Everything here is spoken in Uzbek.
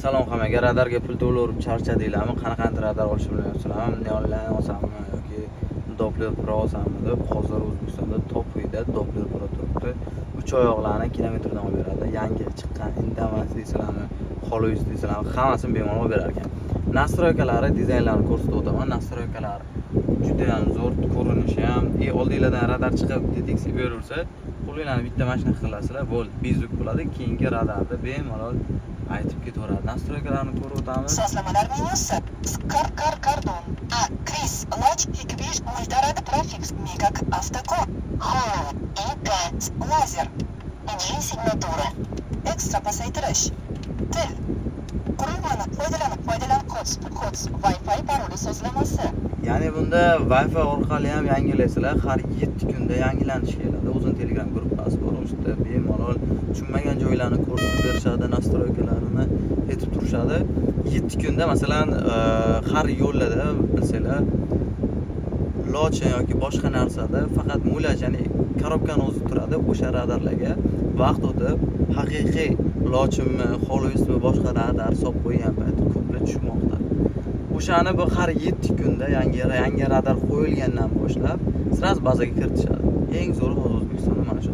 Salom hammaga. Radarga pul to'lab charchadinglarmi? Qanaqangi radar olishni bilmayapsizlarmi? Neonline olsammi yoki Doppler Pro olsammi deb hozir O'zbekistonda topida Doppler Pro turibdi. 3 oyoqlarni kilometrdan olib beradi. Yangi chiqqan Indamas deysizlarmi, Holois deysizlarmi, hammasini bemalol olib berar ekan. Nastroykalari, dizaynlarini ko'rsatib o'taman. Nastroykalari juda ham zo'r, ko'rinishi ham, oldinglardan radar chiqib deteksiya beraversa, qo'linglarni bitta mashina qilasizlar, bo'ldi, bezuk bo'ladi. Keyingi radarda bemalol aytib ketaveradi. Nastroykalarni ko'rib o'tamiz. Sozlamalar menyusi. Kardon. A. Kris. Loch. 25. Multirad. Prefix. Megak. Автокод. Home. Gas. Lazer. Engine signatura. Ekstra pasaytirish. Til. Qurilmani foydalanib kods. Wi-Fi paroli sozlamasi. Ya'ni bunda Wi-Fi orqali ham yangilaysizlar. Har 7 kunda yangilanish keladi. O'zing Telegram gruppasi bor. O'shda bemalol tushunmagan joylarni ko'rsatib berishadi, nastroykalarini aytib turishadi. 7 kunda masalan har yo'llarda bilsanglar lochin yoki boshqa narsada faqat mulaj, ya'ni korobkani o'zi turadi. O'sha radarlarga vaqt o'tib haqiqiy lochinmi, holoismi, boshqa radar solib qo'ygan payt ko'plar tushmoqda. O'shani bu har 7 kunda yangi radar qo'yilgandan boshlab sraz bazaga kiritishadi. Eng zo'ri hozir O'zbekistonda mana shu